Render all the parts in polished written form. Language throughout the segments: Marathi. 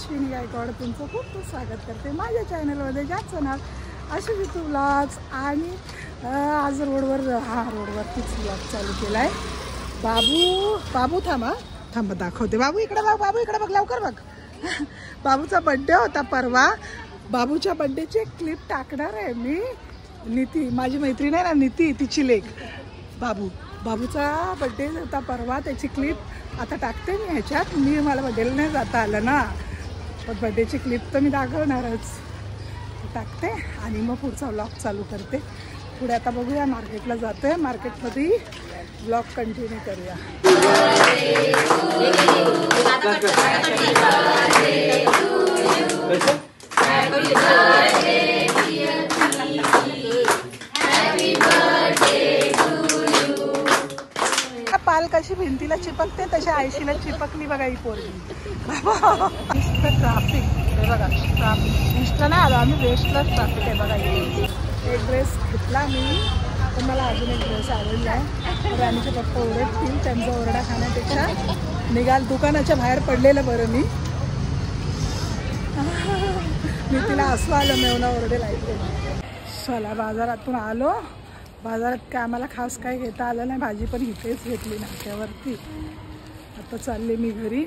अश्विनी गायकवाड तुमचं खूप खूप स्वागत करते माझ्या चॅनलमध्ये, ज्याचं नाव अश्विनी व्लॉग्स. आणि आज रोडवरतीच व्लॉग चालू केला आहे. बाबू थांब दाखवते. बाबू इकडे बघ लवकर बघ. बाबूचा बड्डे होता परवा. बाबूच्या बड्डेची एक क्लिप टाकणार आहे मी. नीती माझी मैत्रीण आहे ना, नीती तिची लेक. बाबूचा बड्डे होता परवा, त्याची क्लिप आता टाकते मी ह्याच्यात. मला बड्डेला नाही जाता आलं ना, पण बड्डेची क्लिप तर मी दाखवणारच, टाकते आणि मग पुढचा व्लॉग चालू करते. पुढे आता बघूया, मार्केटला जाते, मार्केटमध्ये व्लॉग कंटिन्यू करूया. पाल कशी भिंतीला चिपकते तशी आयशीला चिपकली बघा ही पोरगी. ट्राफिक हे बघा, ईस्टला नाही आलो आम्ही, वेस्टला ट्राफिक आहे बघा. एक ड्रेस घेतला मी, पण मला अजून एक ड्रेस आवडला आहे. राणीचे पप्पा ओरडतील, त्यांचा ओरडा खाण्यापेक्षा दुकानाच्या बाहेर पडलेलं बरं. मी तिला असं आलं मेवना ओरडे लाईट. चला बाजारातून आलो. बाजारात काय आम्हाला खास काही घेता आलं नाही, भाजी पण इथेच घेतली नाक्यावरती. आता चालले मी घरी.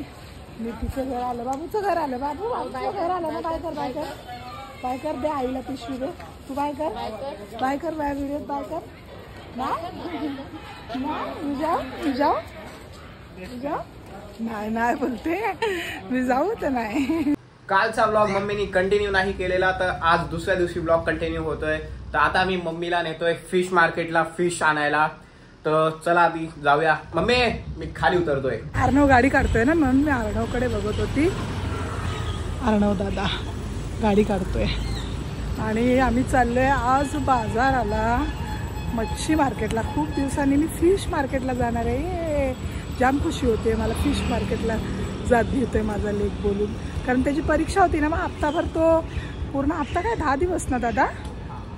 मी तिचं घर आलं, बाबूचं घर आलं. बाबूचं घर आलं ना. बाय कर दे आईला पिशवी दे. तू बाय कर व्हिडिओ बाय कर ना. मी जाऊ नाही बोलते, मी जाऊ तर नाही. कालचा ब्लॉग मम्मीनी कंटिन्यू नाही केलेला, तर आज दुसऱ्या दिवशी ब्लॉग कंटिन्यू होतोय. तर आता मी मम्मीला नेतोय फिश मार्केटला फिश आणायला. तर चला आधी जाऊया. मम्मी मी खाली उतरतोय. अर्णव गाडी काढतोय ना, म्हणून मी अर्णवकडे बघत होती. अर्णव दादा गाडी काढतोय आणि आम्ही चाललोय आज बाजाराला, मच्छी मार्केटला. खूप दिवसांनी मी फिश मार्केटला जाणार आहे. जाम खुशी होते मला. फिश मार्केटला जात घेतोय माझा लेक बोलून, कारण त्याची परीक्षा होती ना. मग हप्ताभर तो पूर्ण हप्ता काय 10 दिवस ना दादा,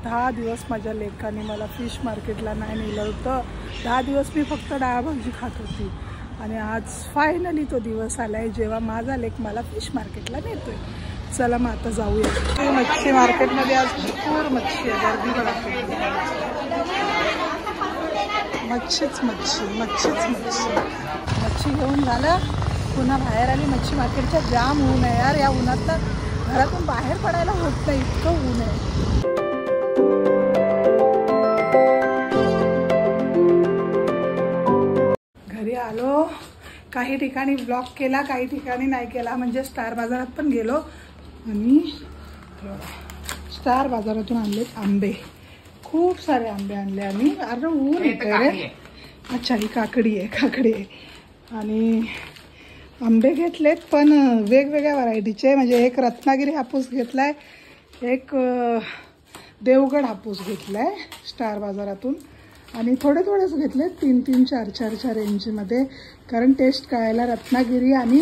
10 दिवस माझ्या लेकाने मला फिश मार्केटला नाही नेलं होतं. 10 दिवस मी फक्त डाळ भाजी खात होती. आणि आज फायनली तो दिवस आला आहे जेव्हा माझा लेक मला फिश मार्केटला नेतोय. चला मग आता जाऊया. मच्छी मार्केटमध्ये आज भरपूर मच्छी आहे, गर्दी बघा. मच्छी घेऊन झालं, पुन्हा बाहेर आली. मच्छी मार्केटच्या जाम ऊन आहे यार. या उन्हात घरातून बाहेर पडायला होत नाही, इतकं ऊन आहे. घरी आलो, काही ठिकाणी ब्लॉग केला, काही ठिकाणी नाही केला. म्हणजे स्टार बाजारात पण गेलो आणि स्टार बाजारातून आणलेत आंबे. खूप सारे आंबे आणले आम्ही. अरे ऊन येतं रे. अच्छा ही काकडी आहे. आणि आंबे घेतलेत पण वेगवेगळ्या व्हरायटीचे. म्हणजे एक रत्नागिरी हापूस घेतलाय, एक देवगड हापूस घेतलाय स्टार बाजारातून. आणि थोडेच घेतलेत, 3-3, 4-4च्या रेंजमध्ये. कारण टेस्ट कळायला रत्नागिरी आणि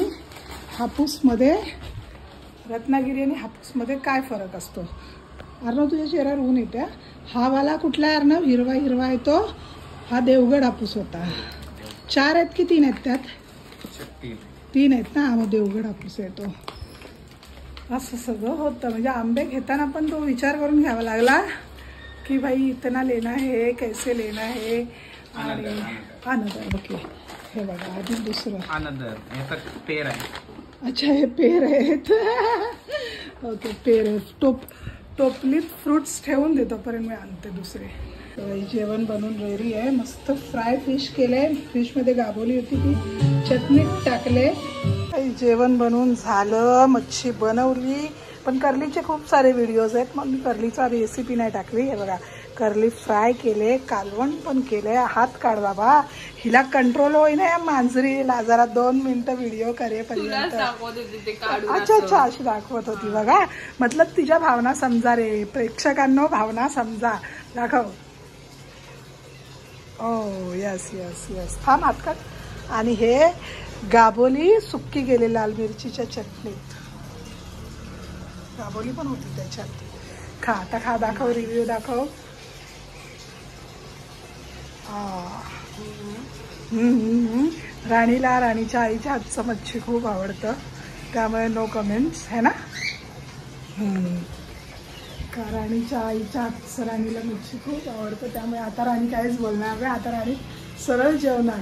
हापूसमध्ये काय फरक असतो. अर्णव तुझ्या चेहऱ्यावर ऊन येते. हा वाला कुठला आहे अर्णव? हिरवा आहे तो. हा देवगड हापूस होता. 4 आहेत की 3 आहेत त्यात? 3 आहेत ना. मग देवगड हापूस आहे तो. असं सगळं होतं. म्हणजे आंबे घेताना पण तो विचार करून घ्यावा लागला की भाई इतना लेना है, कैसे लेना है. आणि अनदर ओके, हे बघा आधी दुसरं अनदर पेर आहे. अच्छा हे पेर आहेत. ओके पेर आहे. टोपलीत फ्रुट्स ठेवून देतो पर्यंत मी आणते दुसरे. जेवण बनवून रेडी आहे. मस्त फ्राय फिश केलंय. फिशमध्ये गाभोली होती ती चटणीत टाकले. जेवण बनवून झालं. मच्छी बनवली, पण कर्लीचे खूप सारे व्हिडिओज आहेत, मग मी कर्लीचा रेसिपी नाही टाकली. हे बघा कर्ली फ्राय केले, कालवण पण केले. हात काढ बाबा, हिला कंट्रोल होईना या मांजरीला. जरा 2 मिनिटं व्हिडिओ करेपर्यंत. अच्छा अशी दाखवत होती बघा. मतलब तिच्या भावना समजा रे प्रेक्षकांनो, भावना समजा. दाखव. ओ यस. थांब हात काढ. आणि हे गाबोली सुक्की गेले लाल मिरचीच्या चटणीत. गाबोली पण होती त्याच्यात. खा आता, खा, दाखव, रिव्ह्यू दाखव. राणीला राणीच्या आईच्या हातचं मच्छी खूप आवडतं. त्यामुळे नो कमेंट्स है ना. का राणीच्या आईच्या हातचं राणीला मिरची खूप आवडतं, त्यामुळे आता राणी काहीच बोलणार नाही. आता राणी सरळ जेवणार.